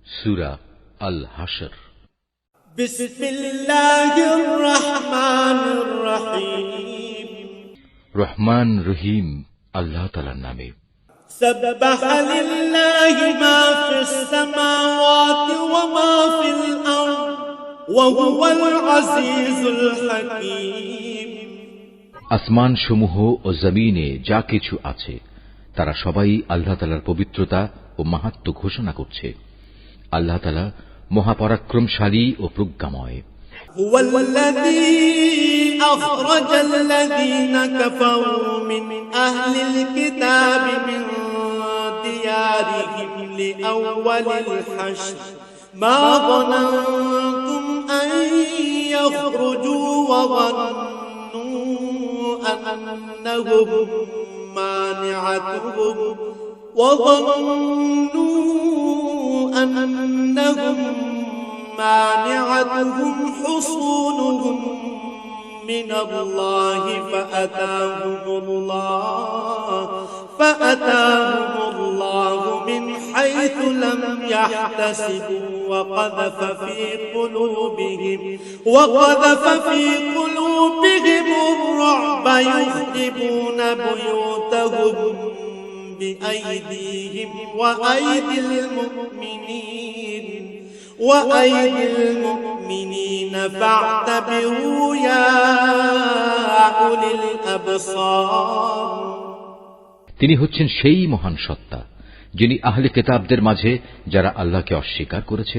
সূরা আল হাশর। বিসমিল্লাহির রহমানির রহিম। রহমান রহিম আল্লাহ তাআলার নামে। সাব্বাহা লিল্লাহি মা ফিস সামাওয়াতি ওয়া মা ফিল আরদ ওয়া হুয়াল আজিজুল হাকীম। আসমান সমূহ ও জমিনে যা কিছু আছে তারা সবাই আল্লাহ তাআলার পবিত্রতা ও মাহাত্ম্য ঘোষণা করছে। আল্লাহ তাআলা মহাপরাক্রমশালী ও প্রজ্ঞাময়। হুয়াল্লাযী আখরাজাল্লাযীনা কাফারু মিন আহলিল কিতাবি মিন দিয়ারিহিম লিআউওয়ালিল হাশর মা যানানতুম আন ইয়াখরুজু ওয়া যান্নু أنهم مانعتهم حصونهم من الله فأتاهم الله من حيث لم يحتسبوا وقذف في قلوبهم الرعب يخربون بيوتهم بأيديهم وأيدي المؤمنين فاعتبروا يا أولي الأبصار। তিনি হচ্ছেন সেই মহান সত্তা যিনি আহলে কিতাবদের মাঝে যারা আল্লাহকে অস্বীকার করেছে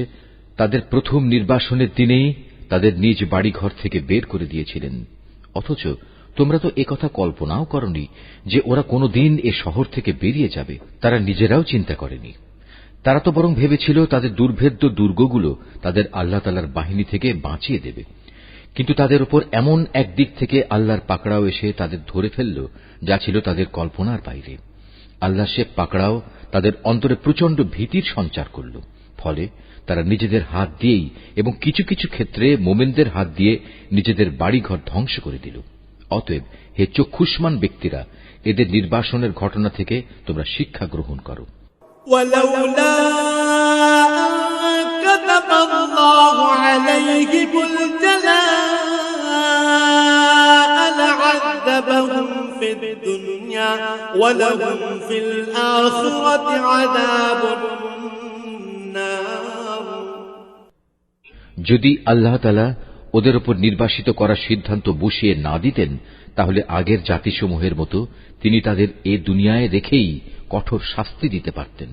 তাদের প্রথম নির্বাসনের দিনেই তাদের নিজ বাড়িঘর থেকে বের করে দিয়েছিলেন। অথচ তোমরা তো একথা কল্পনাও করনি যে ওরা কোনোদিন এ শহর থেকে বেরিয়ে যাবে। তারা নিজেরাও চিন্তা করেনি। তারা তো বরং ভেবেছিল তাদের দুর্ভেদ্য দুর্গগুলো তাদের আল্লাহ তাআলার বাহিনী থেকে বাঁচিয়ে দেবে। কিন্তু তাদের উপর এমন একদিক থেকে আল্লাহর পাকড়াও এসে তাদের ধরে ফেলল যা ছিল তাদের কল্পনার বাইরে। আল্লাহ সে পাকড়াও তাদের অন্তরে প্রচন্ড ভীতির সঞ্চার করল। ফলে তারা নিজেদের হাত দিয়েই এবং কিছু কিছু ক্ষেত্রে মোমেনদের হাত দিয়ে নিজেদের বাড়িঘর ধ্বংস করে দিল। অতএব হে চক্ষুষ্মান ব্যক্তিরা, এদের নির্বাসনের ঘটনা থেকে তোমরা শিক্ষা গ্রহণ করো। ولولا كتب الله عليهم الجلاء لعذبهم في الدنيا ولهم في الآخرة عذاب النار। যদি আল্লাহ তাআলা ওদের উপর নির্বাসিত করার সিদ্ধান্ত বসিয়ে না দিতেন তাহলে আগের জাতিসমূহের মতো তিনি তাদের এ দুনিয়ায় রেখেই কঠোর শাস্তি দিতে পারতেন।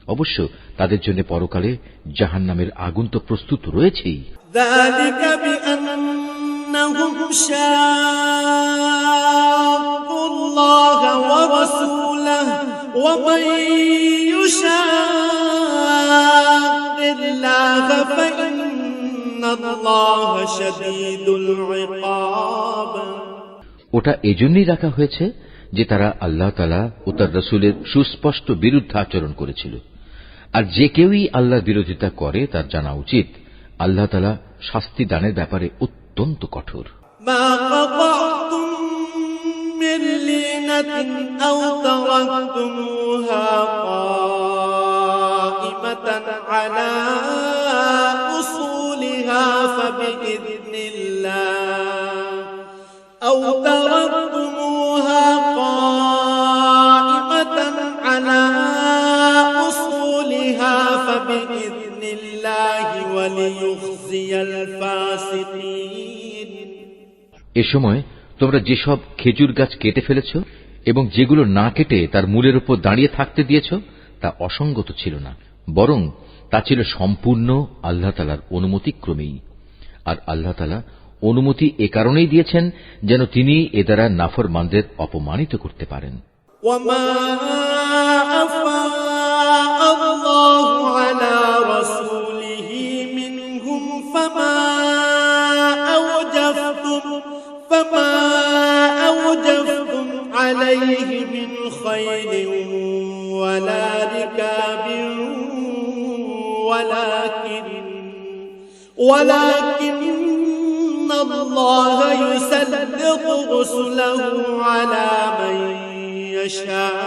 অবশ্য তাদের জন্য পরকালে জাহান্নামের আগুন তো প্রস্তুত রয়েছেই। ذلك بأنهم شاقوا الله ورسوله ومن يشاق الله فإن الله شديد العقاب। ওটা এজন্যই রাখা হয়েছে যে তারা আল্লাহ তাআলা ও তার রাসূলের সুস্পষ্ট বিরুদ্ধাচরণ করেছিল। আর যে কেউই আল্লাহর বিরোধিতা করে তার জানা উচিত আল্লাহ তাআলা শাস্তি দানের ব্যাপারে অত্যন্ত কঠোর। মা কাতাতুম মিন লিনাতিন আও তারাকতুমুহা কাইমাতান আলা উসুলিহা ফাবিইذنিল্লাহ আও তারাকতুমুহা কাইমাতান আলা উসুলিহা ফাবিইذنিল্লাহি ওয়া লিইখজিয়াল ফাসিকিন। এ সময় তোমরা যেসব খেজুর গাছ কেটে ফেলেছ এবং যেগুলো না কেটে তার মূলের উপর দাঁড়িয়ে থাকতে দিয়েছ তা অসঙ্গত ছিল না, বরং তা ছিল সম্পূর্ণ আল্লাহ তাআলার অনুমতিক্রমেই। আর আল্লাহ তাআলা অনুমতি এ কারণেই দিয়েছেন যেন তিনি এ দ্বারা নাফরমানদের অপমানিত করতে পারেন। ওয়ামা আফা আল্লাহু আলা রাসূলিহি মিনহুম ফামা أوجفتم عليه من خيل ولا ركاب ولكن الله يسلط رسله على من يشاء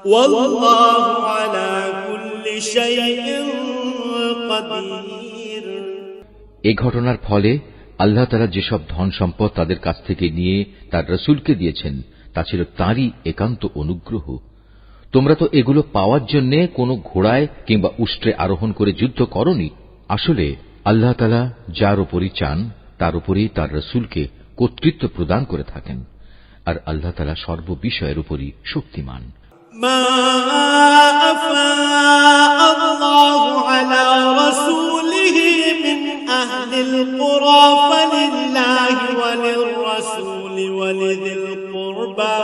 والله على كل شيء قدير. এই ঘটনার ফলে আল্লাহ তাআলা যেসব ধন সম্পদ তাদের কাছ থেকে নিয়ে তার রাসূলকে দিয়েছেন তা ছিল তাঁরই একান্ত অনুগ্রহ। তোমরা তো এগুলো পাওয়ার জন্য কোনো ঘোড়ায় কিংবা উষ্ট্রে আরোহণ করে যুদ্ধ করনি। আসলে আল্লাহ তাআলা যার উপরই চান তার উপরেই তার রাসূলকে কর্তৃত্ব প্রদান করে থাকেন, আর আল্লাহ তাআলা সর্ববিষয়ের উপরই শক্তিমান। মা আফা আল্লাহু আলা রাসূলিহি মিন আহলিল কুরা ফালিল্লাহি ওয়ালির রাসূলি ওয়ালিযিল কুরবা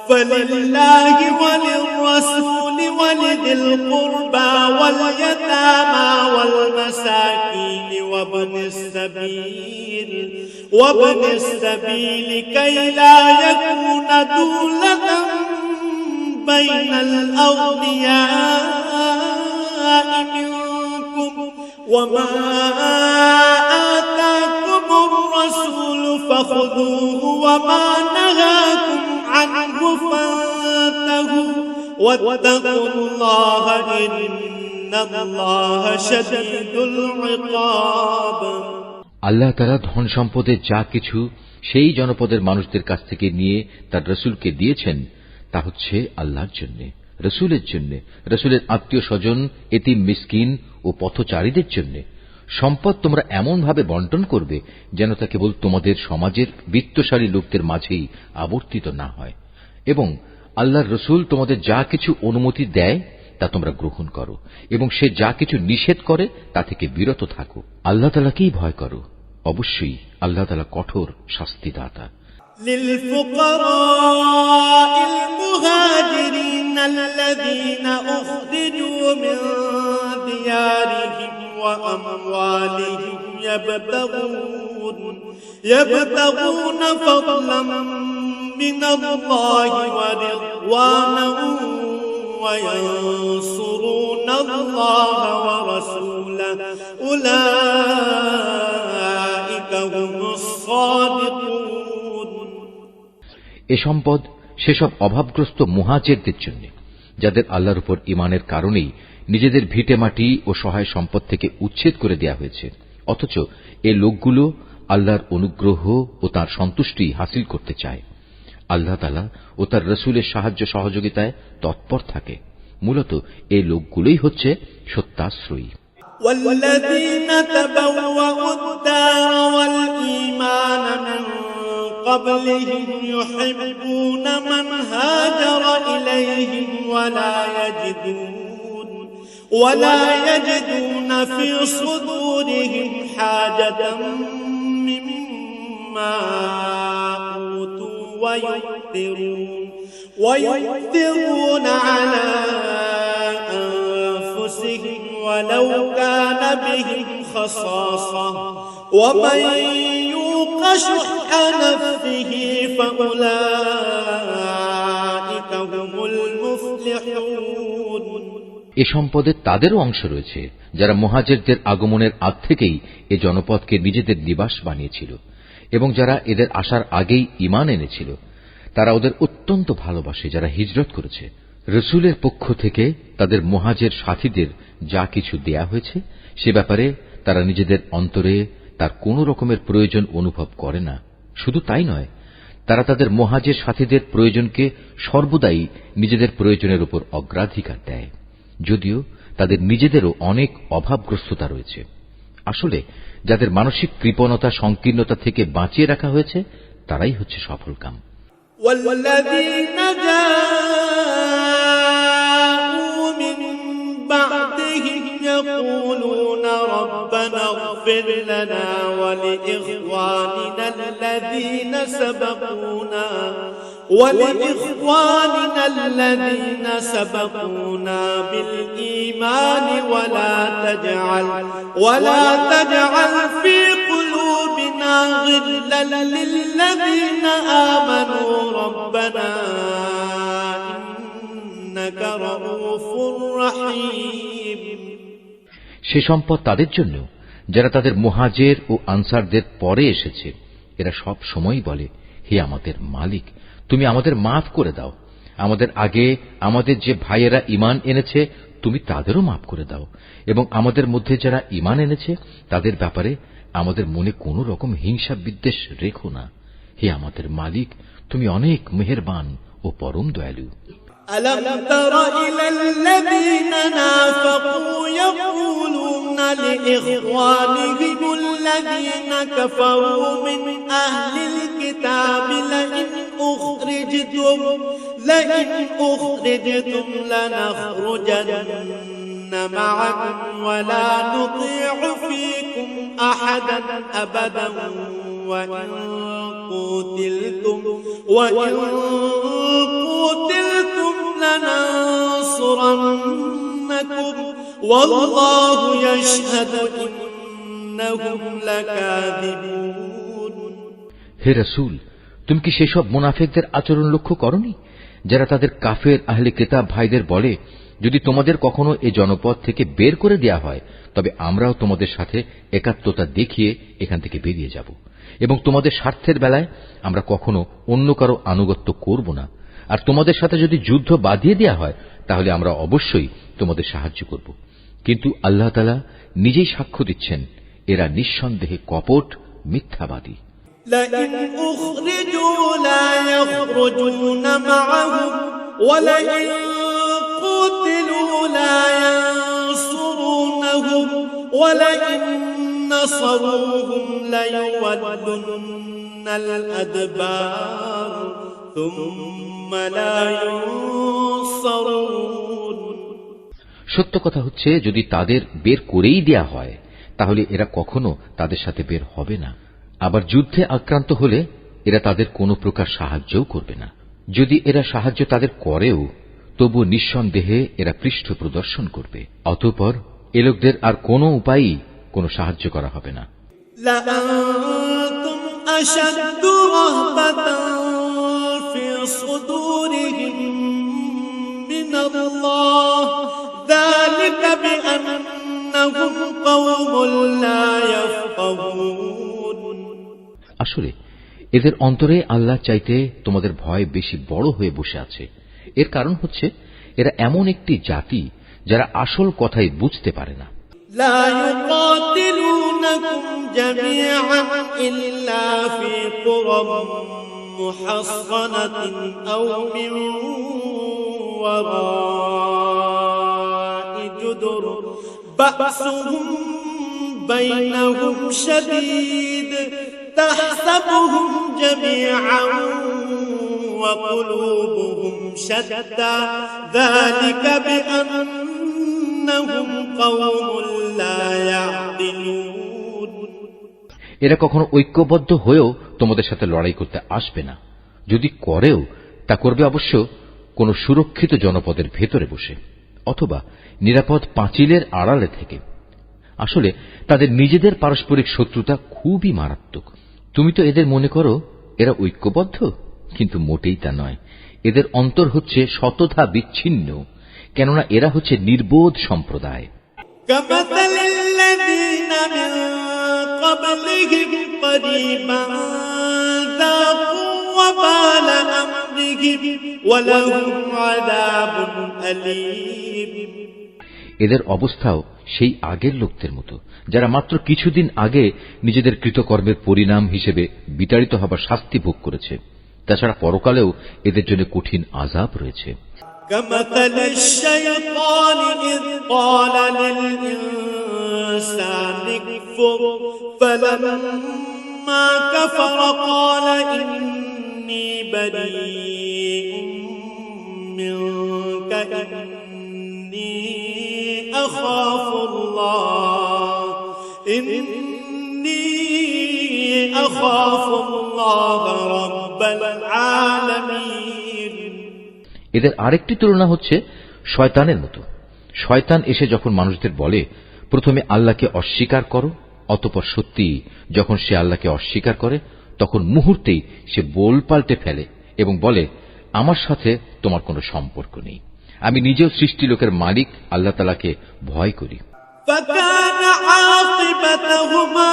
فلله وللرسول ولذي القربى واليتامى والمساكين وابن السبيل كي لا يكون دولة بين الأغنياء منكم وما آتاكم الرسول فخذوه وما نهاكم عنه فانتهوا واتقوا الله إن الله شديد العقاب. আল্লাহ তাআলা ধন সম্পদের যা কিছু সেই জনপদের মানুষদের কাছ থেকে নিয়ে তার রাসূলকে দিয়েছেন তা হচ্ছে আল্লাহর জন্য, রাসূলের জন্য, রাসূলের আত্মীয় স্বজন, এতিম মিসকিন ও পথচারীদের জন্য। সম্পদ তোমরা এমন ভাবে বন্টন করবে যেন তা কেবল তোমাদের সমাজের বিত্তশালী লোকদের মাঝেই আবর্তিত না হয়, এবং আল্লাহর রাসূল তোমাদের যা কিছু অনুমতি দেয় তা তোমরা গ্রহণ করো, এবং সে যা কিছু নিষেধ করে তা থেকে বিরত থাকো। আল্লাহ তাআলাকেই ভয় করো, অবশ্যই আল্লাহ তাআলা কঠোর শাস্তিদাতা। للفقراء المهاجرين الذين أخرجوا من ديارهم وأموالهم يبتغون فضلا من الله ورضوانا وينصرون الله ورسوله أولئك هم الصادقون. এ সম্পদ সেসব অভাবগ্রস্ত মুহাজিরদের জন্য যাদের আল্লাহর উপর ঈমানের কারণেই নিজেদের ভিটেমাটি ও সহায় সম্পদ থেকে উচ্ছেদ করে দেয়া হয়েছে, অথচ এ লোকগুলো আল্লাহর অনুগ্রহ ও তাঁর সন্তুষ্টি হাসিল করতে চায়। আল্লাহ তাআলা ও তার রাসূলের সাহায্য সহযোগিতায় তৎপর থাকে। মূলত এই লোকগুলোই হচ্ছে সত্যাশ্রয়ী। والذين تبوأوا الدار والإيمان من قبلهم يحبون من هاجر إليهم ولا يجدون في صدورهم حاجة مما أوتوا ويؤثرون على أنفسهم ولو كان بهم خصاصة ومن يوق شح نفسه فأولئك هم المفلحون. এ সম্পদে তাদেরও অংশ রয়েছে যারা মুহাজিরদের আগমনের আগ থেকেই এ জনপদকে নিজেদের নিবাস বানিয়েছিল, এবং যারা এদের আসার আগেই ঈমান এনেছিল। তারা ওদের অত্যন্ত ভালোবাসে যারা হিজরত করেছে। রাসূলের পক্ষ থেকে তাদের মুহাজির সাথীদের যা কিছু দেয়া হয়েছে সে ব্যাপারে তারা নিজেদের অন্তরে তার কোন রকমের প্রয়োজন অনুভব করে না। শুধু তাই নয়, তারা তাদের মুহাজির সাথীদের প্রয়োজনকে সর্বদাই নিজেদের প্রয়োজনের উপর অগ্রাধিকার দেয়, যদিও তাদের নিজেদেরও অনেক অভাবগ্রস্ততা রয়েছে। আসলে যাদের মানসিক কৃপণতা সংকীর্ণতা থেকে বাঁচিয়ে রাখা হয়েছে তারাই হচ্ছে সফলকাম। والذين جاءوا من بعدهم يقولون ربنا اغفر لنا ولإخواننا الذين سبقونا بالإيمان ولا تجعل في قلوبنا غلا للذين آمنوا ربنا إنك رؤوف رحيم. সে সম্পদ তাদের জন্য যারা তাদের মুহাজির ও আনসারদের পরে এসেছে। এরা সব সময় বলে, হে আমাদের মালিক, তুমি আমাদের মাফ করে দাও। আমাদের আগে আমাদের যে ভাইয়েরা ঈমান এনেছে তুমি তাদেরও মাফ করে দাও এবং আমাদের মধ্যে যারা ঈমান এনেছে তাদের ব্যাপারে আমাদের মনে কোনো রকম হিংসা বিদ্বেষ রেখো না। হে আমাদের মালিক, তুমি অনেক মেহেরবান ও পরম দয়ালু। ألم تر إلى الذين نافقوا يقولون لإخوانهم الذين كفروا من أهل الكتاب لئن أخرجتم لنخرجن معكم ولا نطيع فيكم أحدا أبدا وإن قتلتم لننصرنكم والله يشهد إنهم لكاذبون। হে রাসূল, তুমি কি সেসব মুনাফিকদের আচরণ লক্ষ্য করনি যারা তাদের কাফের আহলে কিতাব ভাইদের বলে, যদি তোমাদের কখনো এ জনপদ থেকে বের করে দেয়া হয় তবে আমরাও তোমাদের সাথে একাত্মতা দেখিয়ে এখান থেকে বেরিয়ে যাব এবং তোমাদের স্বার্থের বেলায় আমরা কখনো অন্য কারো আনুগত্য করব না, আর তোমাদের সাথে যদি যুদ্ধ বাঁধিয়ে দেয়া হয় তাহলে আমরা অবশ্যই তোমাদের সাহায্য করব। কিন্তু আল্লাহ তাআলা নিজেই সাক্ষ্য দিচ্ছেন, এরা নিঃসন্দেহে কপট মিথ্যাবাদী। لئن أخرجوا لا يخرجون معهم ولئن قتلوا لا ينصرونهم ولئن نصروهم ليولن الأدبار ثم لا ينصرون। সত্য কথা হচ্ছে, যদি তাদের বের করেই দেয়া হয় তাহলে এরা কখনো তাদের সাথে বের হবে না, আবার যুদ্ধে আক্রান্ত হলে এরা তাদের কোনো প্রকার সাহায্যও করবে না। যদি এরা সাহায্য তাদের করেও তবু নিঃসন্দেহে এরা পৃষ্ঠ প্রদর্শন করবে, অতঃপর এ লোকদের আর কোনো উপায়ই কোনো সাহায্য করা হবে না। لأنتم أشد رهبة في صدورهم من الله ذلك بأنهم قوم لا يفقهون। আসলে এদের অন্তরে আল্লাহ চাইতে তোমাদের ভয় বেশি বড় হয়ে বসে আছে। এর কারণ হচ্ছে এরা এমন একটি জাতি যারা আসল কথাই বুঝতে পারে না। لا يقاتلونكم جميعا إلا في قرى محصنة أو من وراء جدر بأسهم بينهم شديد تحسبهم جميعا وقلوبهم شتى ذلك بأنهم قوم لا يعقلون। এরা কখনো ঐক্যবদ্ধ হয়েও তোমাদের সাথে লড়াই করতে আসবে না, যদি করেও তা করবে অবশ্য কোন সুরক্ষিত জনপদের ভেতরে বসে অথবা নিরাপদ পাঁচিলের আড়ালে থেকে। আসলে তাদের নিজেদের পারস্পরিক শত্রুতা খুবই মারাত্মক। তুমি তো এদের মনে করো এরা ঐক্যবদ্ধ, কিন্তু মোটেই তা নয়। এদের অন্তর হচ্ছে শতথা বিচ্ছিন্ন, কেননা এরা হচ্ছে নির্বোধ সম্প্রদায়। كمثل الذين من قبلهم قريبا ذاقوا وبال أمرهم ولهم عذاب أليم। এদের অবস্থাও সেই আগের লোকদের মতো, যারা মাত্র কিছুদিন আগে নিজেদের কৃতকর্মের পরিণাম হিসেবে বিতাড়িত হবার শাস্তি ভোগ করেছে। তাছাড়া পরকালেও এদের জন্য কঠিন আযাব রয়েছে। كمثل الشيطان إذ قال للإنسان اكفر فلما كفر قال إني بريء منك إني أخاف الله رب العالمين। এদের আরেকটি তুলনা হচ্ছে শয়তানের মতো। শয়তান এসে যখন মানুষদের বলে, প্রথমে আল্লাহকে অস্বীকার করো, অতঃপর সত্যি যখন সে আল্লাহকে অস্বীকার করে তখন মুহূর্তেই সে বোল পাল্টে ফেলে এবং বলে, আমার সাথে তোমার কোনো সম্পর্ক নেই, আমি নিজেও সৃষ্টি লোকের মালিক আল্লাহ তাআলাকে ভয় করি। فكان عاقبتهما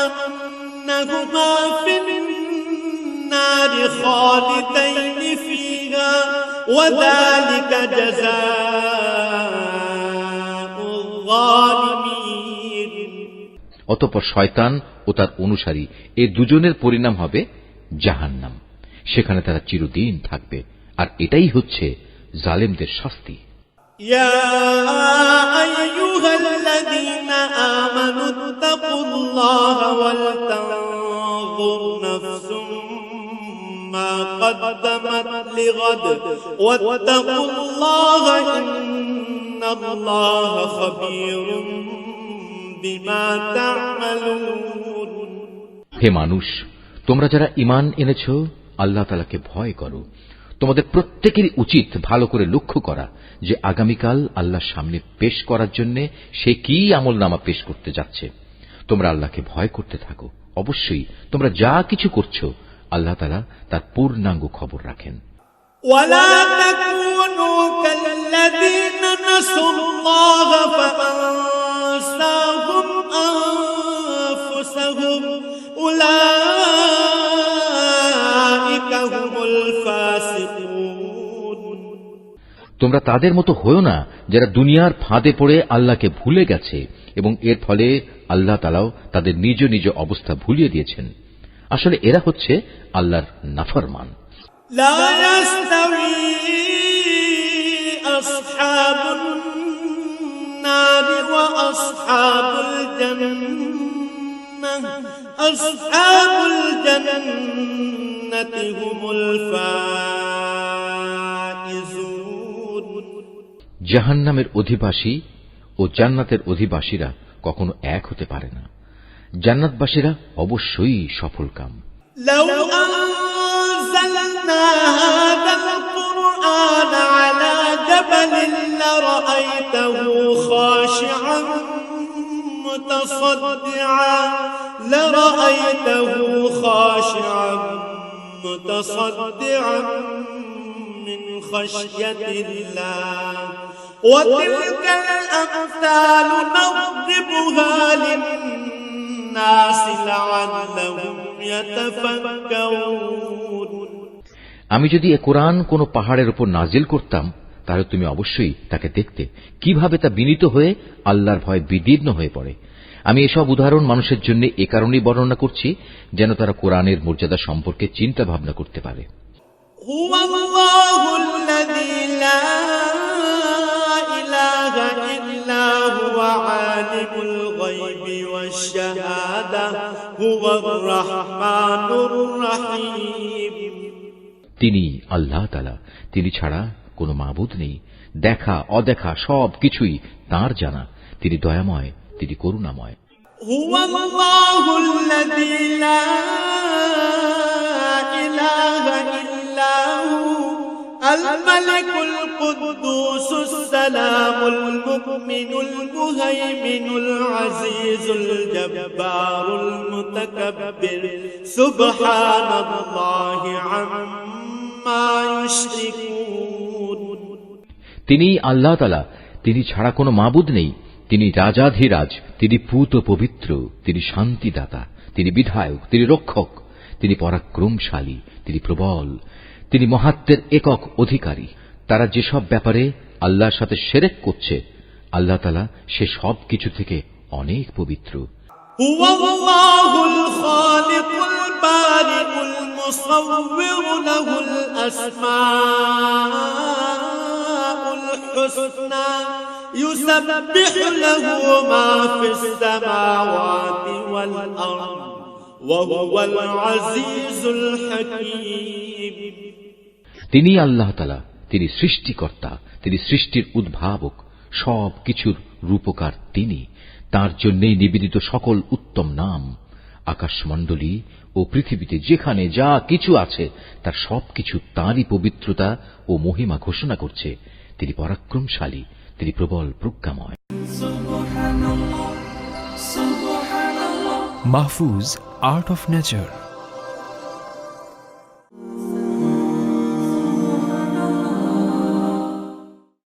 أنهما في النار خالدين فيها وذلك جزاء الظالمين অতঃপর শয়তান ও তার অনুসারী এই দুজনের পরিণাম হবে জাহান্নাম, সেখানে তারা চিরদিন থাকবে, আর এটাই হচ্ছে জালেমদের শাস্তি। يا أيها الذين آمنوا اتقوا الله ولتنظر نفس ما قدمت لغد واتقوا الله إن الله خبير بما تعملون হে মানুষ, তোমরা যারা ঈমান এনেছ, আল্লাহ তাআলাকে ভয় করো। তোমাদের প্রত্যেকেরই উচিত ভালো করে লক্ষ্য করা যে আগামীকাল আল্লাহর সামনে পেশ করার জন্য সে কি আমলনামা পেশ করতে যাচ্ছে। তোমরা আল্লাহকে ভয় করতে থাকো। অবশ্যই তোমরা যা কিছু করছো আল্লাহ তাআলা তার পূর্ণাঙ্গ খবর রাখেন। ولا تكونوا كالذين نسوا الله فأنساهم أنفسهم أولئك هم الفاسقون তোমরা তাদের মতো হয়ো না যারা দুনিয়ার ফাঁদে পড়ে আল্লাহকে ভুলে গেছে এবং এর ফলে আল্লাহ তাআলাও তাদের নিজ নিজ অবস্থা ভুলিয়ে দিয়েছেন। আসলে এরা হচ্ছে আল্লাহর নাফরমান। لا يستوي أصحاب النار وأصحاب الجنة أصحاب الجنة هم الفائزون জাহান্নামের অধিবাসী ও জান্নাতের অধিবাসীরা কখনো এক হতে পারে না। জান্নাতবাসীরা অবশ্যই সফলকাম। لو أنزلنا هذا القرآن على جبل لرأيته خاشعا متصدعا من خشية الله وتلك الأمثال نضربها للناس لعلهم يتفكرون আমি যদি এ কোরআন কোন পাহাড়ের উপর নাজিল করতাম, তাহলে তুমি অবশ্যই তাকে দেখতে কিভাবে তা বিনীত হয়ে আল্লাহর ভয়ে বিদীর্ণ হয়ে পড়ে। আমি এসব উদাহরণ মানুষের জন্য এ কারণেই বর্ণনা করছি যেন তারা কোরআনের মর্যাদা সম্পর্কে চিন্তা ভাবনা করতে পারে। هو الله الذي لا إله إلا هو عالم الغيب والشهادة هو الرحمن الرحيم তিনি আল্লাহ তাআলা, তিনি ছাড়া কোনো মাবুদ নেই। দেখা অদেখা সব কিছুই তাঁর জানা। তিনি দয়াময়, তিনি করুণাময়। هو الله الذي لا إله إلا هو الملك القدوس السلام المؤمن المهيمن العزيز الجبار المتكبر سبحان الله عما يشركون তিনি আল্লাহ তাআলা, তিনি ছাড়া কোনো মাবুদ নেই। তিনি রাজাধিরাজ, তিনি পূত পবিত্র, তিনি শান্তিদাতা, তিনি বিধায়ক, তিনি রক্ষক, তিনি পরাক্রমশালী, তিনি প্রবল, তিনি মহাত্মের একক অধিকারী। তারা যেসব ব্যাপারে আল্লাহর সাথে শিরক করছে, আল্লাহ তাআলা সে সব কিছু থেকে অনেক পবিত্র। هو الله الخالق البارئ المصور له الأسماء الحسنى يسبح له ما في السماوات والأرض وهو العزيز الحكيم তিনি আল্লাহ তাআলা, তিনি সৃষ্টিকর্তা, তিনি সৃষ্টির উদ্ভাবক, সব কিছুর রূপকার তিনি। তাঁর জন্যই নিবেদিত সকল উত্তম নাম। আকাশমণ্ডলী ও পৃথিবীতে যেখানে যা কিছু আছে তার সবকিছু তাঁরই পবিত্রতা ও মহিমা ঘোষণা করছে। তিনি পরাক্রমশালী, তিনি প্রবল প্রজ্ঞাময়। Mahfuz, Art of Nature.